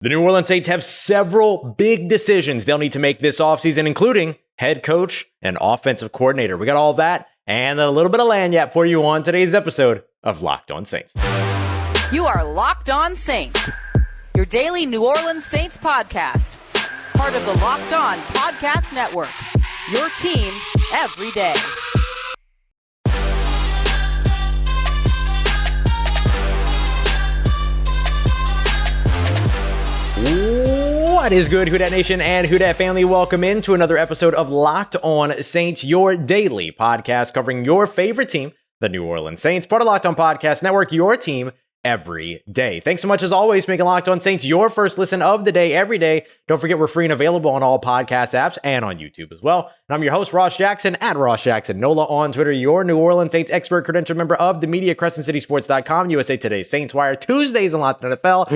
The New Orleans Saints have several big decisions they'll need to make this offseason, including head coach and offensive coordinator. We got all that and a little bit of lagniappe for you on today's episode of Locked On Saints. You are Locked On Saints, your daily New Orleans Saints podcast. Part of the Locked On Podcast Network, your team every day. What is good, Who Dat Nation and Who Dat family? Welcome into another episode of Locked On Saints, your daily podcast covering your favorite team, the New Orleans Saints, part of Locked On Podcast Network, your team every day. Thanks so much, as always, making Locked On Saints your first listen of the day every day. Don't forget, we're free and available on all podcast apps and on YouTube as well. And I'm your host, Ross Jackson, at Ross Jackson Nola on Twitter, your New Orleans Saints expert, credential member of the media, CrescentCitySports.com, USA Today Saints Wire, Tuesdays on Locked On NFL,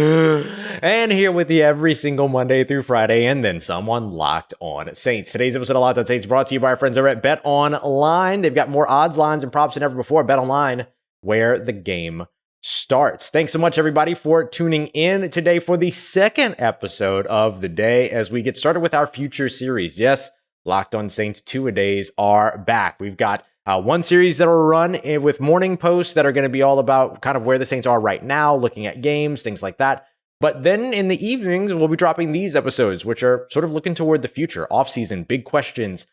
and here with you every single Monday through Friday, and then some on Locked On Saints. Today's episode of Locked On Saints brought to you by our friends over at Bet Online. They've got more odds, lines, and props than ever before. Bet Online, where the game starts. Thanks so much, everybody, for tuning in today for the second episode of the day as we get started with our future series. Yes, Locked On Saints two-a-days are back. We've got one series that will run with morning posts that are going to be all about kind of where the Saints are right now, looking at games, things like that. But then in the evenings, we'll be dropping these episodes, which are sort of looking toward the future, offseason, big questions,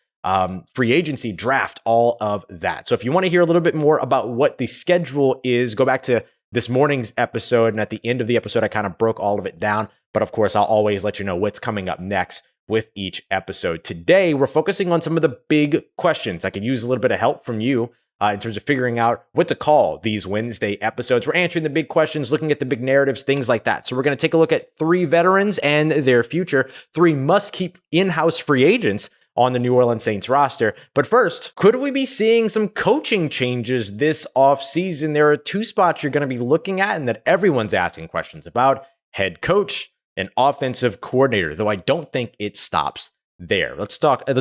free agency, draft, all of that. So if you want to hear a little bit more about what the schedule is, go back to this morning's episode, and at the end of the episode, I kind of broke all of it down. But of course, I'll always let you know what's coming up next with each episode. Today, we're focusing on some of the big questions. I could use a little bit of help from you in terms of figuring out what to call these Wednesday episodes. We're answering the big questions, looking at the big narratives, things like that. So we're going to take a look at three veterans and their future, three must-keep in-house free agents on the New Orleans Saints roster. But first, could we be seeing some coaching changes this offseason? There are two spots you're going to be looking at and that everyone's asking questions about: head coach and offensive coordinator, though I don't think it stops there. Let's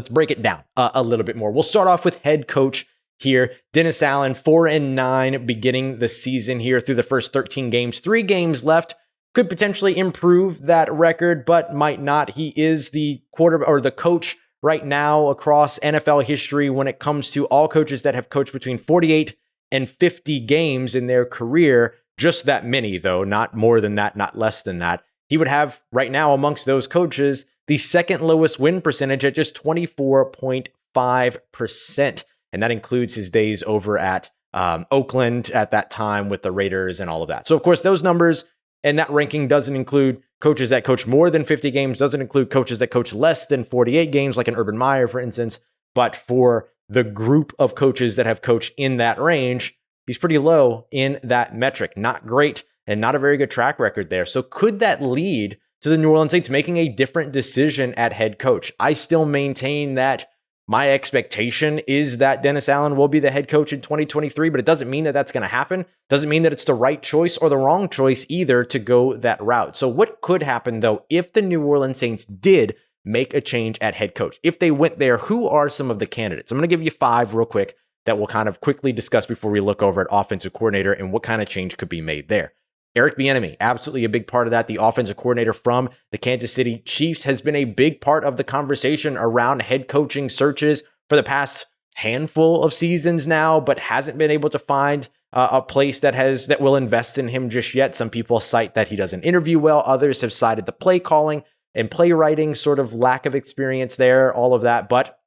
break it down a little bit more. We'll start off with head coach here. Dennis Allen, 4-9 beginning the season here through the first 13 games, 3 games left. Could potentially improve that record, but might not. He is the the coach right now across NFL history when it comes to all coaches that have coached between 48 and 50 games in their career. Just that many, though, not more than that, not less than that. He would have right now amongst those coaches the second lowest win percentage at just 24.5%. And that includes his days over at Oakland at that time with the Raiders and all of that. So, of course, those numbers and that ranking doesn't include coaches that coach more than 50 games, doesn't include coaches that coach less than 48 games, like an Urban Meyer, for instance. But for the group of coaches that have coached in that range, he's pretty low in that metric. Not great and not a very good track record there. So could that lead to the New Orleans Saints making a different decision at head coach? I still maintain that my expectation is that Dennis Allen will be the head coach in 2023, but it doesn't mean that that's going to happen. Doesn't mean that it's the right choice or the wrong choice either to go that route. So what could happen, though, if the New Orleans Saints did make a change at head coach? If they went there, who are some of the candidates? I'm going to give you 5 real quick that we'll kind of quickly discuss before we look over at offensive coordinator and what kind of change could be made there. Eric Bienemy, absolutely a big part of that. The offensive coordinator from the Kansas City Chiefs has been a big part of the conversation around head coaching searches for the past handful of seasons now, but hasn't been able to find a place that will invest in him just yet. Some people cite that he doesn't interview well. Others have cited the play calling and playwriting sort of lack of experience there, all of that, but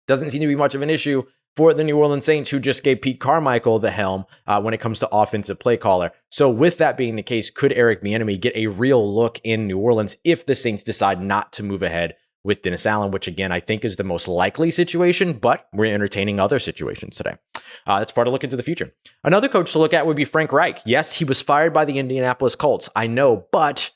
doesn't seem to be much of an issue for the New Orleans Saints, who just gave Pete Carmichael the helm when it comes to offensive play caller. So with that being the case, could Eric Bienemy get a real look in New Orleans if the Saints decide not to move ahead with Dennis Allen, which again, I think is the most likely situation, but we're entertaining other situations today. That's part of look into the future. Another coach to look at would be Frank Reich. Yes, he was fired by the Indianapolis Colts. I know, but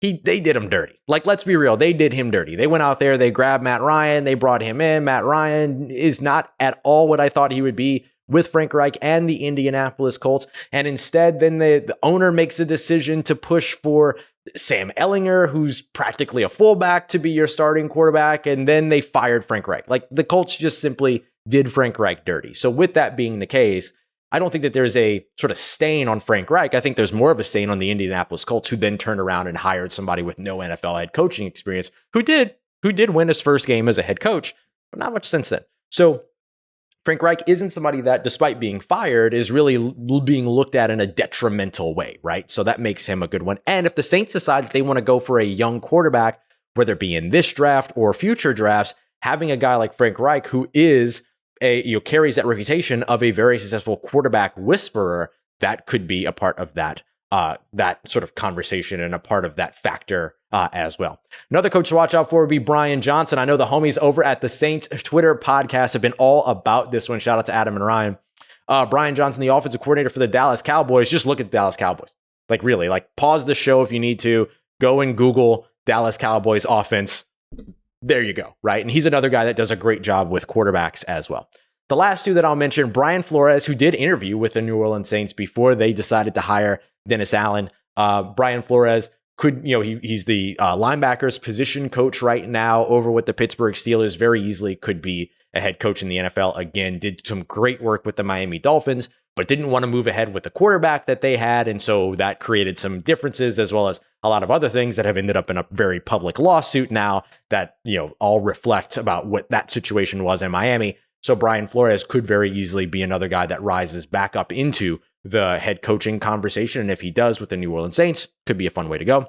they did him dirty. Like, let's be real. They did him dirty. They went out there, they grabbed Matt Ryan, they brought him in. Matt Ryan is not at all what I thought he would be with Frank Reich and the Indianapolis Colts. And instead, then the owner makes a decision to push for Sam Ehlinger, who's practically a fullback, to be your starting quarterback. And then they fired Frank Reich. Like, the Colts just simply did Frank Reich dirty. So with that being the case, I don't think that there's a sort of stain on Frank Reich. I think there's more of a stain on the Indianapolis Colts, who then turned around and hired somebody with no NFL head coaching experience, who did win his first game as a head coach, but not much since then. So Frank Reich isn't somebody that, despite being fired, is really being looked at in a detrimental way, right? So that makes him a good one. And if the Saints decide that they want to go for a young quarterback, whether it be in this draft or future drafts, having a guy like Frank Reich, who is carries that reputation of a very successful quarterback whisperer, that could be a part of that sort of conversation and a part of that factor as well. Another coach to watch out for would be Brian Johnson. I know the homies over at the Saints Twitter podcast have been all about this one. Shout out to Adam and Ryan. Brian Johnson, the offensive coordinator for the Dallas Cowboys. Just look at the Dallas Cowboys. Like, really, like, pause the show if you need to. Go and Google Dallas Cowboys offense. There you go, right? And he's another guy that does a great job with quarterbacks as well. The last two that I'll mention, Brian Flores, who did interview with the New Orleans Saints before they decided to hire Dennis Allen. Brian Flores he's the linebackers position coach right now over with the Pittsburgh Steelers. Very easily could be a head coach in the NFL again. Did some great work with the Miami Dolphins, but didn't want to move ahead with the quarterback that they had. And so that created some differences, as well as a lot of other things that have ended up in a very public lawsuit now that, all reflect about what that situation was in Miami. So Brian Flores could very easily be another guy that rises back up into the head coaching conversation. And if he does with the New Orleans Saints, could be a fun way to go.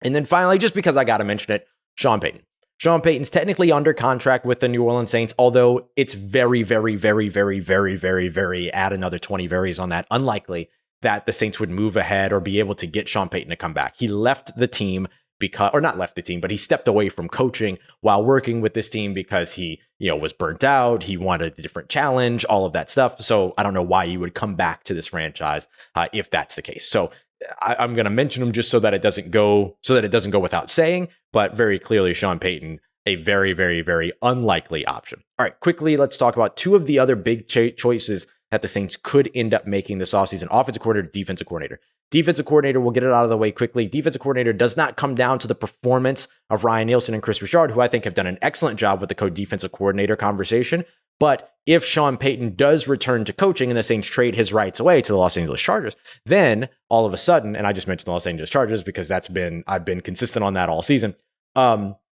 And then finally, just because I got to mention it, Sean Payton. Sean Payton's technically under contract with the New Orleans Saints, although it's very, very, very, very, very, very, very, add another 20 varies on that, unlikely that the Saints would move ahead or be able to get Sean Payton to come back. He left the team but he stepped away from coaching while working with this team because he, was burnt out. He wanted a different challenge, all of that stuff. So I don't know why he would come back to this franchise if that's the case. So I'm going to mention him just so that it doesn't go without saying, but very clearly Sean Payton, a very, very, very unlikely option. All right, quickly, let's talk about two of the other big choices that the Saints could end up making this offseason: offensive coordinator, defensive coordinator. Defensive coordinator, we'll get it out of the way quickly. Defensive coordinator does not come down to the performance of Ryan Nielsen and Chris Richard, who I think have done an excellent job with the co-defensive coordinator conversation. But if Sean Payton does return to coaching and the Saints trade his rights away to the Los Angeles Chargers, then all of a sudden, and I just mentioned the Los Angeles Chargers because I've been consistent on that all season,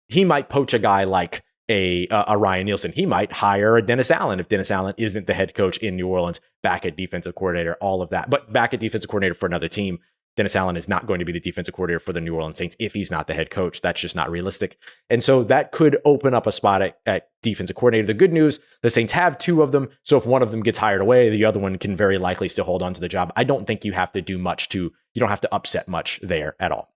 he might poach a guy like a Ryan Nielsen. He might hire a Dennis Allen if Dennis Allen isn't the head coach in New Orleans, back at defensive coordinator, all of that. But back at defensive coordinator for another team, Dennis Allen is not going to be the defensive coordinator for the New Orleans Saints if he's not the head coach. That's just not realistic. And so that could open up a spot at defensive coordinator. The good news, the Saints have two of them. So if one of them gets hired away, the other one can very likely still hold on to the job. I don't think you have to do much you don't have to upset much there at all.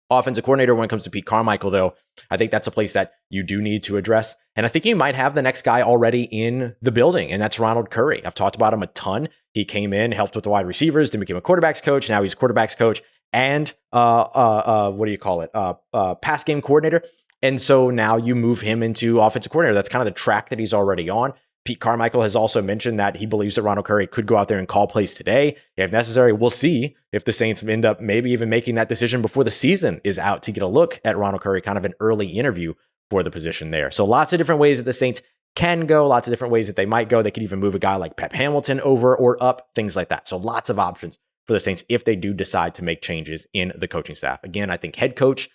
Offensive coordinator, when it comes to Pete Carmichael, though, I think that's a place that you do need to address. And I think you might have the next guy already in the building, and that's Ronald Curry. I've talked about him a ton. He came in, helped with the wide receivers, then became a quarterback's coach. Now he's a quarterback's coach and pass game coordinator. And so now you move him into offensive coordinator. That's kind of the track that he's already on. Pete Carmichael has also mentioned that he believes that Ronald Curry could go out there and call plays today if necessary. We'll see if the Saints end up maybe even making that decision before the season is out to get a look at Ronald Curry, kind of an early interview for the position there. So lots of different ways that the Saints can go, lots of different ways that they might go. They could even move a guy like Pep Hamilton over or up, things like that. So lots of options for the Saints if they do decide to make changes in the coaching staff. Again, I think head coach,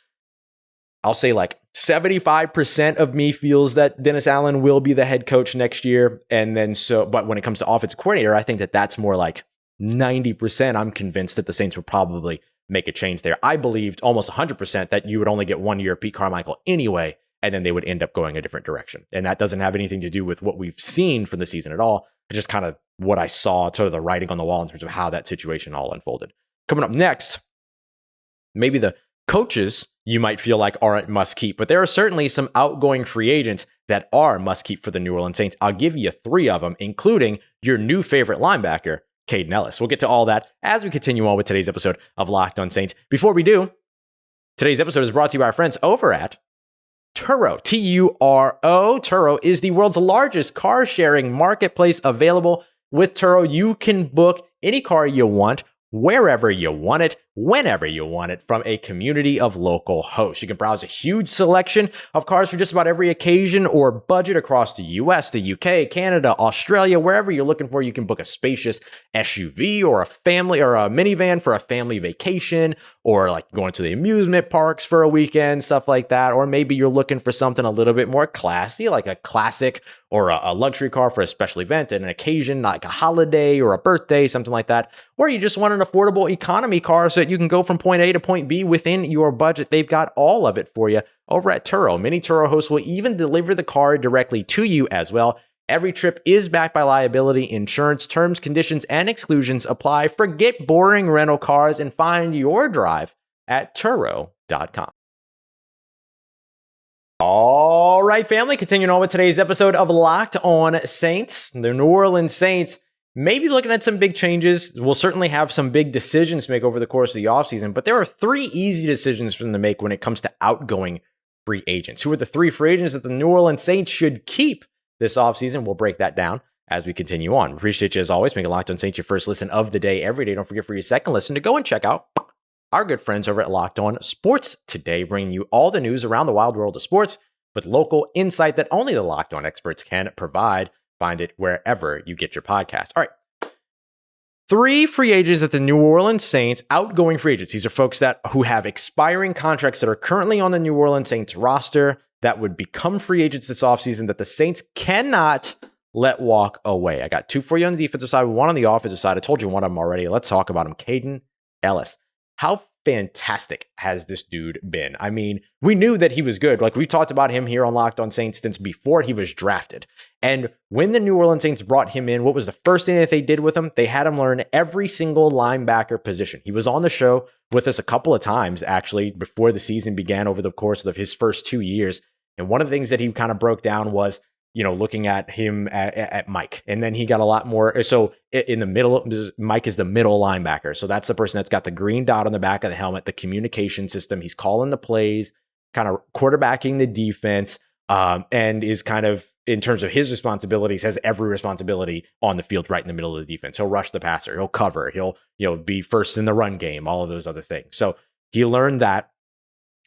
I'll say like 75% of me feels that Dennis Allen will be the head coach next year. But when it comes to offensive coordinator, I think that that's more like 90%. I'm convinced that the Saints would probably make a change there. I believed almost 100% that you would only get 1 year of Pete Carmichael anyway, and then they would end up going a different direction. And that doesn't have anything to do with what we've seen from the season at all. It's just kind of what I saw, sort of the writing on the wall in terms of how that situation all unfolded. Coming up next, maybe the coaches you might feel like aren't must keep, but there are certainly some outgoing free agents that are must keep for the New Orleans Saints. I'll give you 3 of them, including your new favorite linebacker, Kaden Elliss. We'll get to all that as we continue on with today's episode of Locked On Saints. Before we do, today's episode is brought to you by our friends over at Turo, T-U-R-O. Turo is the world's largest car sharing marketplace. Available with Turo, you can book any car you want, wherever you want it, whenever you want it from a community of local hosts. You can browse a huge selection of cars for just about every occasion or budget across the US, the UK, Canada, Australia, wherever you're looking for. You can book a spacious SUV or a family or a minivan for a family vacation, or like going to the amusement parks for a weekend, stuff like that. Or maybe you're looking for something a little bit more classy, like a classic or a luxury car for a special event and an occasion, like a holiday or a birthday, something like that. Or you just want an affordable economy car so that you can go from point A to point B within your budget. They've got all of it for you over at Turo. Many Turo hosts will even deliver the car directly to you as well. Every trip is backed by liability insurance. Terms, conditions, and exclusions apply. Forget boring rental cars and find your drive at Turo.com. All right, family, continuing on with today's episode of Locked On Saints. The New Orleans Saints may be looking at some big changes. We'll certainly have some big decisions to make over the course of the offseason, but there are 3 easy decisions for them to make when it comes to outgoing free agents. Who are the 3 free agents that the New Orleans Saints should keep this offseason? We'll break that down as we continue on. Appreciate you as always. Make Locked On Saints your first listen of the day every day. Don't forget for your second listen to go and check out our good friends over at Locked On Sports Today, bringing you all the news around the wild world of sports with local insight that only the Locked On experts can provide. Find it wherever you get your podcast. All right. 3 free agents at the New Orleans Saints, outgoing free agents. These are folks who have expiring contracts that are currently on the New Orleans Saints roster that would become free agents this offseason that the Saints cannot let walk away. I got 2 for you on the defensive side, 1 on the offensive side. I told you one of them already. Let's talk about him. Kaden Elliss. How fantastic has this dude been? I mean, we knew that he was good. Like, we talked about him here on Locked On Saints since before he was drafted. And when the New Orleans Saints brought him in, what was the first thing that they did with him? They had him learn every single linebacker position. He was on the show with us a couple of times, actually, before the season began over the course of his first 2 years. And one of the things that he kind of broke down was, looking at him at Mike. And then he got a lot more. So in the middle, Mike is the middle linebacker. So that's the person that's got the green dot on the back of the helmet, the communication system. He's calling the plays, kind of quarterbacking the defense, and is kind of, in terms of his responsibilities, has every responsibility on the field right in the middle of the defense. He'll rush the passer. He'll cover. He'll, be first in the run game, all of those other things. So he learned that.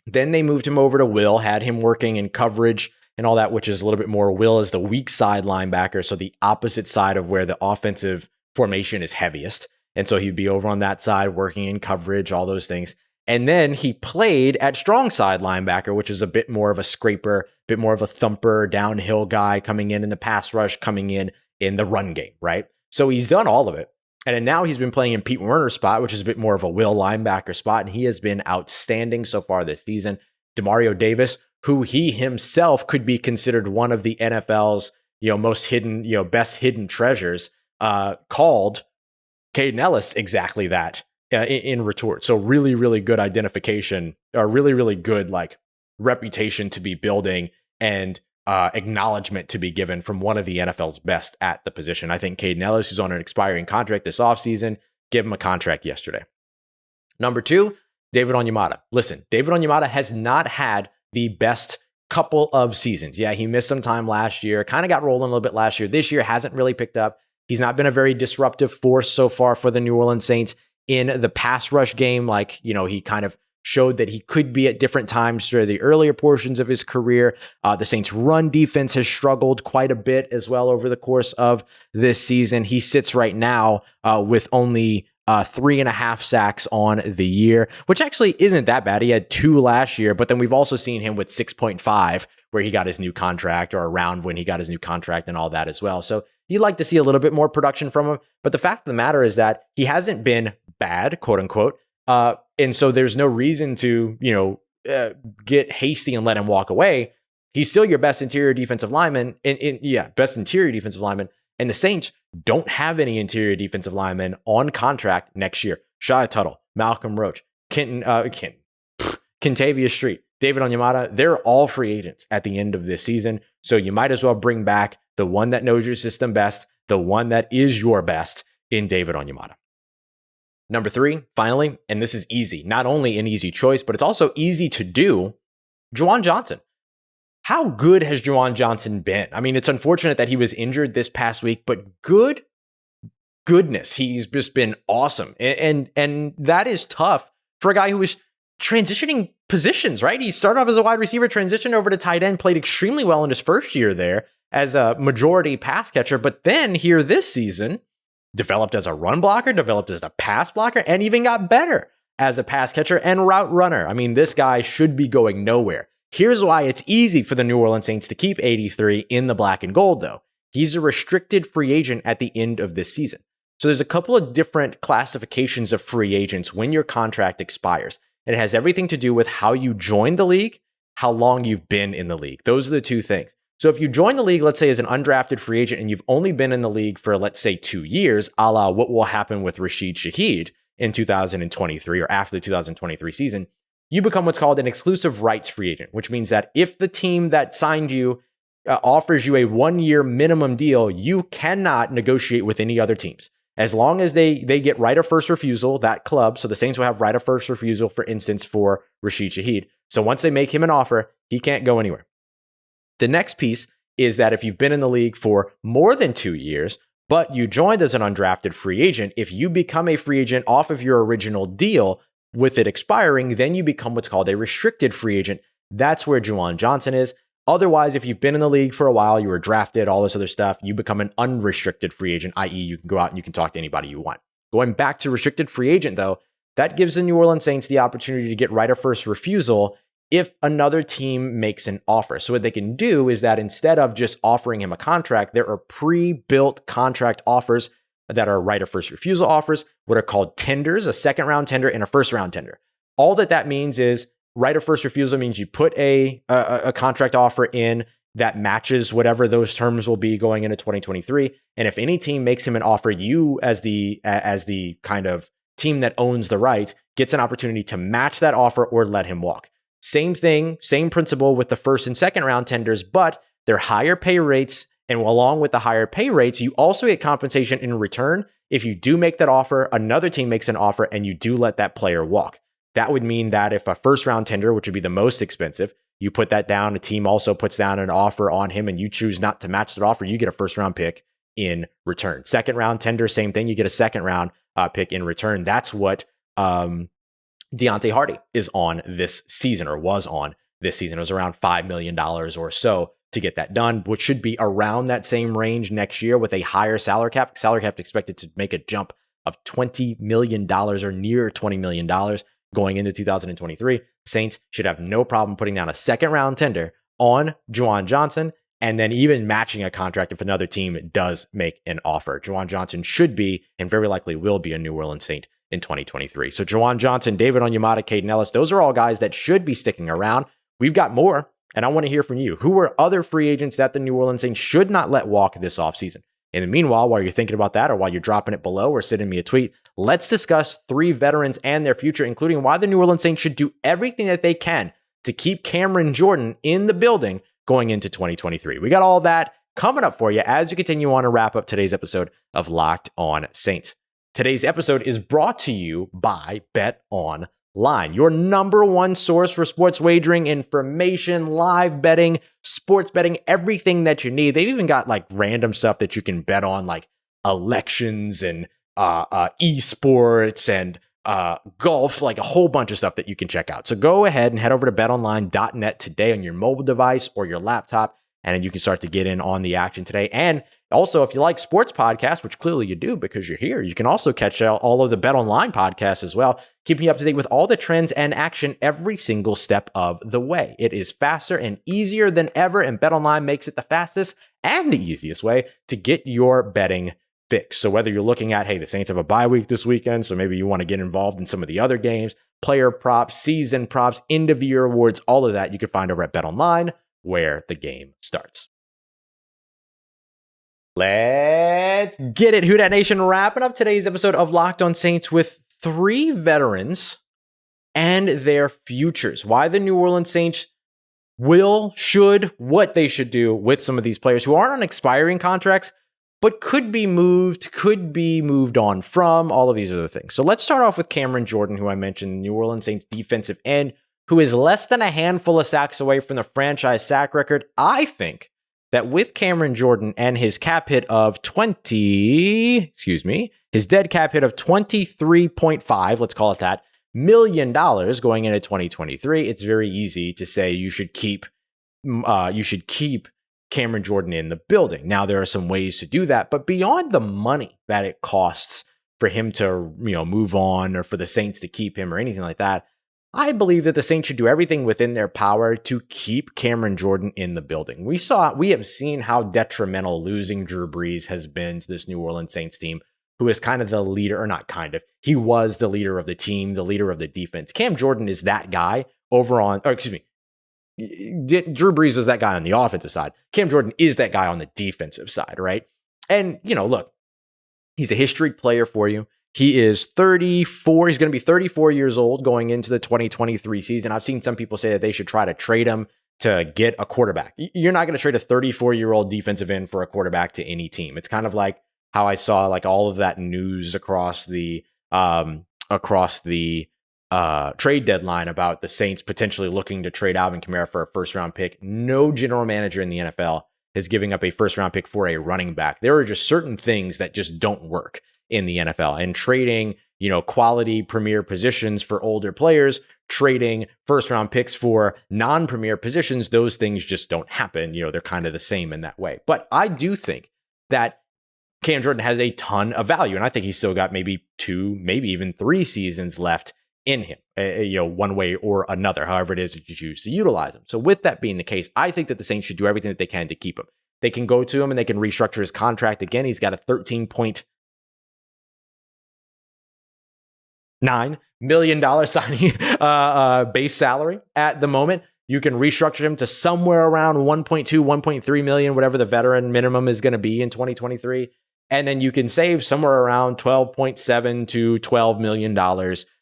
Then they moved him over to Will, had him working in coverage and all that, which is a little bit more. Will is the weak side linebacker, so the opposite side of where the offensive formation is heaviest. And so he'd be over on that side working in coverage, all those things. And then he played at strong side linebacker, which is a bit more of a scraper, a bit more of a thumper, downhill guy coming in the pass rush, coming in the run game, right? So he's done all of it. And then now he's been playing in Pete Werner's spot, which is a bit more of a Will linebacker spot. And he has been outstanding so far this season. Demario Davis, who he himself could be considered one of the NFL's, most hidden, best hidden treasures, called Kaden Elliss exactly that in retort. So really, really good identification, or really, really good reputation to be building, and acknowledgement to be given from one of the NFL's best at the position. I think Kaden Elliss, who's on an expiring contract this offseason, give him a contract yesterday. Number 2, David Onyemata. Listen, David Onyemata has not had the best couple of seasons. Yeah, he missed some time last year, kind of got rolling a little bit last year. This year hasn't really picked up. He's not been a very disruptive force so far for the New Orleans Saints in the pass rush game. He kind of showed that he could be at different times through the earlier portions of his career. The Saints' run defense has struggled quite a bit as well over the course of this season. He sits right now with only 3.5 sacks on the year, which actually isn't that bad. He had 2 last year, but then we've also seen him with 6.5 where he got his new contract, or around when he got his new contract and all that as well. So you'd like to see a little bit more production from him. But the fact of the matter is that he hasn't been bad, quote unquote. And so there's no reason to, get hasty and let him walk away. He's still your best interior defensive lineman, best interior defensive lineman. And the Saints don't have any interior defensive linemen on contract next year. Shia Tuttle, Malcolm Roach, Kentavious Street, David Onyemata, they're all free agents at the end of this season. So you might as well bring back the one that knows your system best, the one that is your best in David Onyemata. Number 3, finally, and this is easy, not only an easy choice, but it's also easy to do, Juwan Johnson. How good has Juwan Johnson been? I mean, it's unfortunate that he was injured this past week, but goodness, he's just been awesome. And that is tough for a guy who was transitioning positions, right? He started off as a wide receiver, transitioned over to tight end, played extremely well in his first year there as a majority pass catcher, but then here this season, developed as a run blocker, developed as a pass blocker, and even got better as a pass catcher and route runner. I mean, this guy should be going nowhere. Here's why it's easy for the New Orleans Saints to keep 83 in the black and gold, though. He's a restricted free agent at the end of this season. So there's a couple of different classifications of free agents when your contract expires. It has everything to do with how you joined the league, how long you've been in the league. Those are the two things. So if you join the league, let's say as an undrafted free agent, and you've only been in the league for, let's say, 2 years, a la what will happen with Rashid Shaheed in 2023 or after the 2023 season, you become what's called an exclusive rights free agent, which means that if the team that signed you offers you a 1-year minimum deal, you cannot negotiate with any other teams. As long as they get right of first refusal, that club, so the Saints will have right of first refusal, for instance, for Rashid Shaheed. So once they make him an offer, he can't go anywhere. The next piece is that if you've been in the league for more than 2 years, but you joined as an undrafted free agent, if you become a free agent off of your original deal with it expiring, then you become what's called a restricted free agent. That's where Juwan Johnson is. Otherwise, if you've been in the league for a while, you were drafted, all this other stuff, you become an unrestricted free agent, i.e. you can go out and you can talk to anybody you want. Going back to restricted free agent, though, that gives the New Orleans Saints the opportunity to get right of first refusal if another team makes an offer. So what they can do is that instead of just offering him a contract, there are pre-built contract offers that are right of first refusal offers, what are called tenders, a second round tender and a first round tender. All that means is right of first refusal means you put a contract offer in that matches whatever those terms will be going into 2023. And if any team makes him an offer, you as the kind of team that owns the rights gets an opportunity to match that offer or let him walk. Same thing, same principle with the first and second round tenders, but they're higher pay rates. And along with the higher pay rates, you also get compensation in return if you do make that offer, another team makes an offer, and you do let that player walk. That would mean that if a first round tender, which would be the most expensive, you put that down, a team also puts down an offer on him, and you choose not to match that offer, you get a first round pick in return. Second round tender, same thing, you get a second round pick in return. That's what Deontay Hardy is on this season, or was on this season. It was around $5 million or so to get that done, which should be around that same range next year with a higher salary cap. Salary cap expected to make a jump of $20 million or near $20 million going into 2023. Saints should have no problem putting down a second round tender on Juwan Johnson and then even matching a contract if another team does make an offer. Juwan Johnson should be, and very likely will be, a New Orleans Saint in 2023. So Juwan Johnson, David Onyemata, Kaden Elliss, those are all guys that should be sticking around. We've got more, and I want to hear from you. Who are other free agents that the New Orleans Saints should not let walk this offseason? In the meanwhile, while you're thinking about that, or while you're dropping it below or sending me a tweet, let's discuss 3 veterans and their future, including why the New Orleans Saints should do everything that they can to keep Cameron Jordan in the building going into 2023. We got all that coming up for you as we continue on to wrap up today's episode of Locked On Saints. Today's episode is brought to you by Bet Online, your number one source for sports wagering information, live betting, sports betting, everything that you need. They've even got like random stuff that you can bet on, like elections and esports and golf, like a whole bunch of stuff that you can check out. So go ahead and head over to betonline.net today on your mobile device or your laptop, and then you can start to get in on the action today. And also, if you like sports podcasts, which clearly you do because you're here, you can also catch all of the Bet Online podcasts as well, keeping you up to date with all the trends and action every single step of the way. It is faster and easier than ever, and Bet Online makes it the fastest and the easiest way to get your betting fix. So whether you're looking at, hey, the Saints have a bye week this weekend, so maybe you want to get involved in some of the other games, player props, season props, end of year awards, all of that you can find over at BetOnline, where the game starts. Let's get it. Who Dat Nation, wrapping up today's episode of Locked On Saints with 3 veterans and their futures. Why the New Orleans Saints what they should do with some of these players who aren't on expiring contracts, but could be moved on from, all of these other things. So let's start off with Cameron Jordan, who I mentioned, New Orleans Saints defensive end, who is less than a handful of sacks away from the franchise sack record. I think that with Cameron Jordan and his cap hit of his dead cap hit of 23.5, let's call it that, million going into 2023, it's very easy to say you should keep Cameron Jordan in the building. Now, there are some ways to do that, but beyond the money that it costs for him to, move on, or for the Saints to keep him or anything like that, I believe that the Saints should do everything within their power to keep Cameron Jordan in the building. We have seen how detrimental losing Drew Brees has been to this New Orleans Saints team, who is kind of the leader, or not kind of, he was the leader of the team, the leader of the defense. Cam Jordan is that guy Drew Brees was that guy on the offensive side. Cam Jordan is that guy on the defensive side, right? And, look, he's a history player for you. He is 34. He's going to be 34 years old going into the 2023 season. I've seen some people say that they should try to trade him to get a quarterback. You're not going to trade a 34-year-old defensive end for a quarterback to any team. It's kind of like how I saw like all of that news across the trade deadline about the Saints potentially looking to trade Alvin Kamara for a first-round pick. No general manager in the NFL is giving up a first-round pick for a running back. There are just certain things that just don't work in the NFL, and trading, quality premier positions for older players, trading first-round picks for non-premier positions, those things just don't happen. They're kind of the same in that way. But I do think that Cam Jordan has a ton of value, and I think he's still got maybe 2, maybe even 3 seasons left in him, one way or another, however it is that you choose to utilize him. So with that being the case, I think that the Saints should do everything that they can to keep him. They can go to him and they can restructure his contract again. He's got a $13.9 million signing base salary at the moment. You can restructure him to somewhere around 1.2, 1.3 million, whatever the veteran minimum is going to be in 2023. And then you can save somewhere around $12.7 to $12 million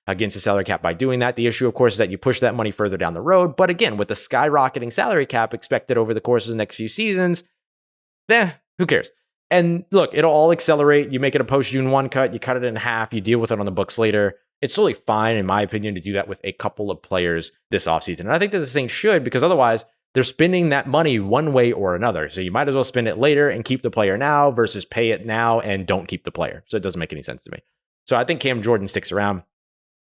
against the salary cap by doing that. The issue, of course, is that you push that money further down the road. But again, with the skyrocketing salary cap expected over the course of the next few seasons, who cares? And look, it'll all accelerate. You make it a post-June 1 cut, you cut it in half, you deal with it on the books later. It's totally fine, in my opinion, to do that with a couple of players this offseason. And I think that the Saints should, because otherwise they're spending that money one way or another. So you might as well spend it later and keep the player now versus pay it now and don't keep the player. So it doesn't make any sense to me. So I think Cam Jordan sticks around.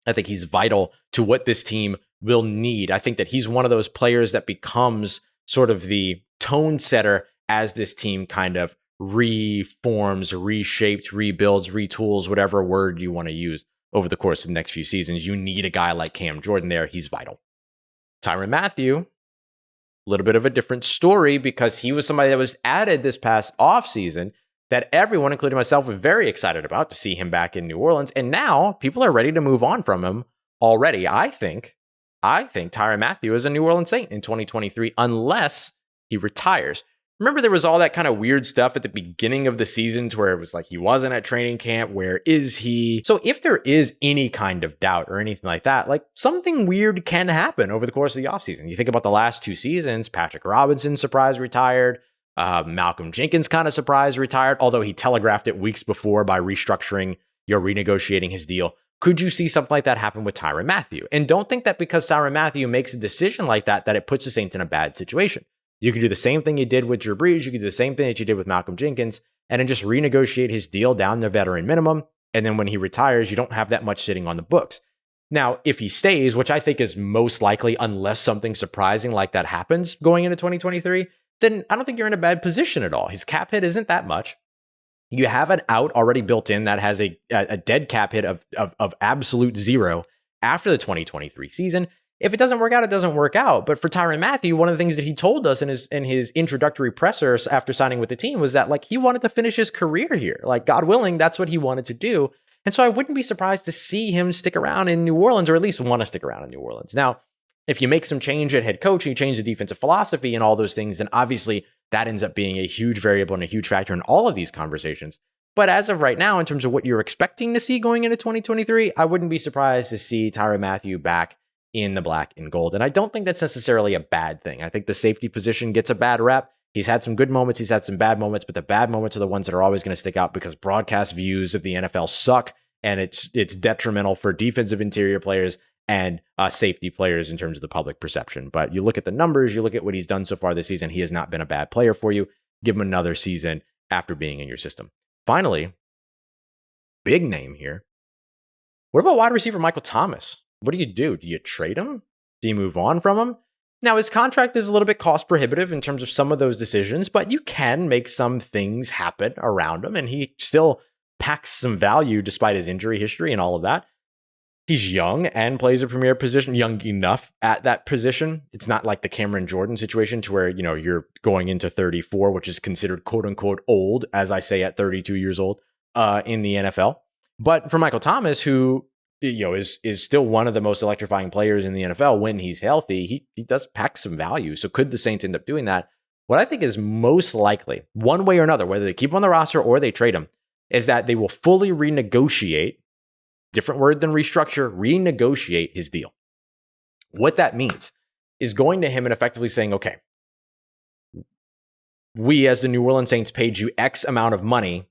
I think he's vital to what this team will need. I think that he's one of those players that becomes sort of the tone setter as this team kind of reforms, reshapes, rebuilds, retools, whatever word you want to use over the course of the next few seasons. You need a guy like Cam Jordan there. He's vital. Tyrann Mathieu, a little bit of a different story, because he was somebody that was added this past offseason that everyone, including myself, was very excited about to see him back in New Orleans. And now people are ready to move on from him already. I think Tyrann Mathieu is a New Orleans Saint in 2023, unless he retires. Remember, there was all that kind of weird stuff at the beginning of the season to where it was like he wasn't at training camp. Where is he? So if there is any kind of doubt or anything like that, like something weird can happen over the course of the offseason. You think about the last 2 seasons, Patrick Robinson surprise retired. Malcolm Jenkins kind of surprise retired, although he telegraphed it weeks before by restructuring, renegotiating his deal. Could you see something like that happen with Tyrann Mathieu? And don't think that because Tyrann Mathieu makes a decision like that, that it puts the Saints in a bad situation. You can do the same thing you did with Drew Brees. You can do the same thing that you did with Malcolm Jenkins, and then just renegotiate his deal down to veteran minimum. And then when he retires, you don't have that much sitting on the books. Now, if he stays, which I think is most likely, unless something surprising like that happens going into 2023, then I don't think you're in a bad position at all. His cap hit isn't that much. You have an out already built in that has a dead cap hit of absolute zero after the 2023 season. If it doesn't work out, it doesn't work out. But for Tyrann Mathieu, one of the things that he told us in his introductory pressers after signing with the team was that like he wanted to finish his career here. Like, God willing, that's what he wanted to do. And so I wouldn't be surprised to see him stick around in New Orleans, or at least want to stick around in New Orleans. Now, if you make some change at head coach, you change the defensive philosophy and all those things, then obviously that ends up being a huge variable and a huge factor in all of these conversations. But as of right now, in terms of what you're expecting to see going into 2023, I wouldn't be surprised to see Tyrann Mathieu back in the black and gold. And I don't think that's necessarily a bad thing. I think the safety position gets a bad rep. He's had some good moments. He's had some bad moments, but the bad moments are the ones that are always going to stick out because broadcast views of the NFL suck, and it's detrimental for defensive interior players and safety players in terms of the public perception. But you look at the numbers, you look at what he's done so far this season, he has not been a bad player for you. Give him another season after being in your system. Finally, big name here. What about wide receiver Michael Thomas? what do you do? Do you trade him? Do you move on from him? Now, his contract is a little bit cost prohibitive in terms of some of those decisions, but you can make some things happen around him, and he still packs some value despite his injury history and all of that. He's young and plays a premier position, young enough at that position. It's not like the Cameron Jordan situation to where, you're going into 34, which is considered quote unquote old, as I say at 32 years old in the NFL. But for Michael Thomas, who is still one of the most electrifying players in the NFL when he's healthy, he does pack some value. So could the Saints end up doing that? What I think is most likely, one way or another, whether they keep him on the roster or they trade him, is that they will fully renegotiate, different word than restructure, renegotiate his deal. What that means is going to him and effectively saying, okay, we as the New Orleans Saints paid you X amount of money,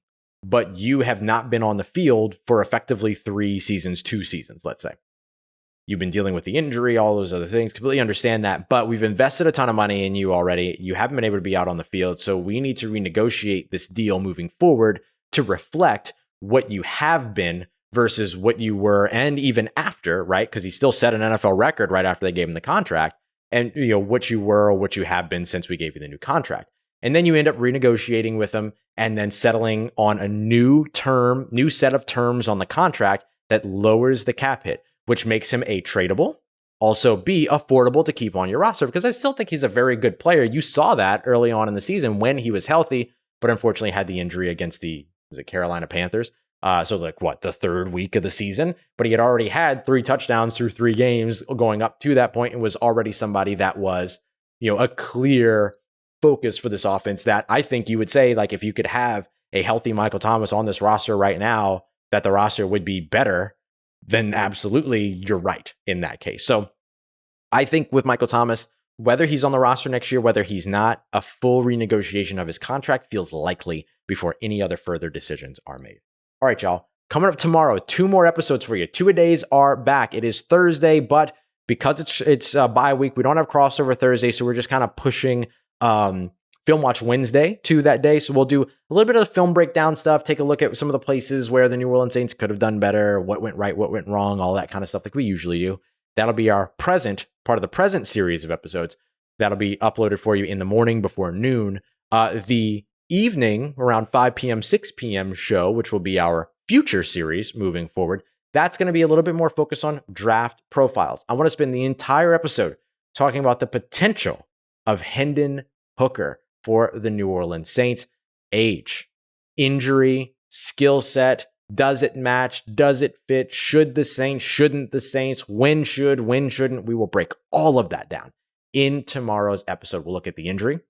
but you have not been on the field for effectively 2 seasons, let's say. You've been dealing with the injury, all those other things, completely understand that, but we've invested a ton of money in you already. You haven't been able to be out on the field, so we need to renegotiate this deal moving forward to reflect what you have been versus what you were, and even after, right? Because he still set an NFL record right after they gave him the contract, and what you were or what you have been since we gave you the new contract. And then you end up renegotiating with him and then settling on a new set of terms on the contract that lowers the cap hit, which makes him A, tradable, also B, affordable to keep on your roster, because I still think he's a very good player. You saw that early on in the season when he was healthy, but unfortunately had the injury against the Carolina Panthers. The third week of the season, but he had already had 3 touchdowns through 3 games going up to that point and was already somebody that was, a clear focus for this offense that I think you would say, like, if you could have a healthy Michael Thomas on this roster right now, that the roster would be better, then absolutely you're right in that case. So I think with Michael Thomas, whether he's on the roster next year, whether he's not, a full renegotiation of his contract feels likely before any other further decisions are made. All right, y'all. Coming up tomorrow, 2 more episodes for you. 2-a-days are back. It is Thursday, but because it's a bye week, we don't have crossover Thursday, so we're just kind of pushing Film Watch Wednesday to that day. So we'll do a little bit of the film breakdown stuff, take a look at some of the places where the New Orleans Saints could have done better, what went right, what went wrong, all that kind of stuff like we usually do. That'll be our part of the present series of episodes. That'll be uploaded for you in the morning before noon. The evening around 5 p.m., 6 p.m. show, which will be our future series moving forward, that's going to be a little bit more focused on draft profiles. I want to spend the entire episode talking about the potential of Hendon Hooker for the New Orleans Saints. Age, injury, skill set, does it match? Does it fit? Should the Saints? Shouldn't the Saints? When should? When shouldn't? We will break all of that down in tomorrow's episode. We'll look at the injury.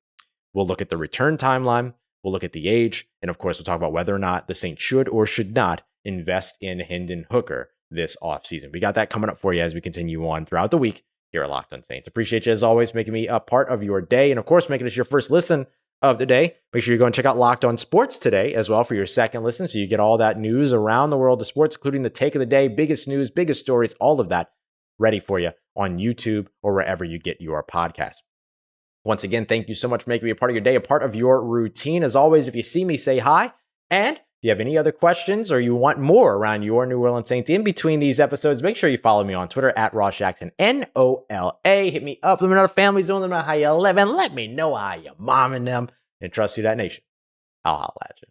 We'll look at the return timeline. We'll look at the age. And of course, we'll talk about whether or not the Saints should or should not invest in Hendon Hooker this offseason. We got that coming up for you as we continue on throughout the week here at Locked On Saints. Appreciate you as always, making me a part of your day. And of course, making this your first listen of the day. Make sure you go and check out Locked On Sports today as well for your second listen, so you get all that news around the world of sports, including the take of the day, biggest news, biggest stories, all of that ready for you on YouTube or wherever you get your podcast. Once again, thank you so much for making me a part of your day, a part of your routine. As always, if you see me, say hi. And if you have any other questions or you want more around your New Orleans Saints in between these episodes, make sure you follow me on Twitter at Ross Jackson, NOLA. Hit me up. Let me know the family zone. Let me know how you live. And let me know how you're momming them. And trust Who Dat Nation. I'll holla at you.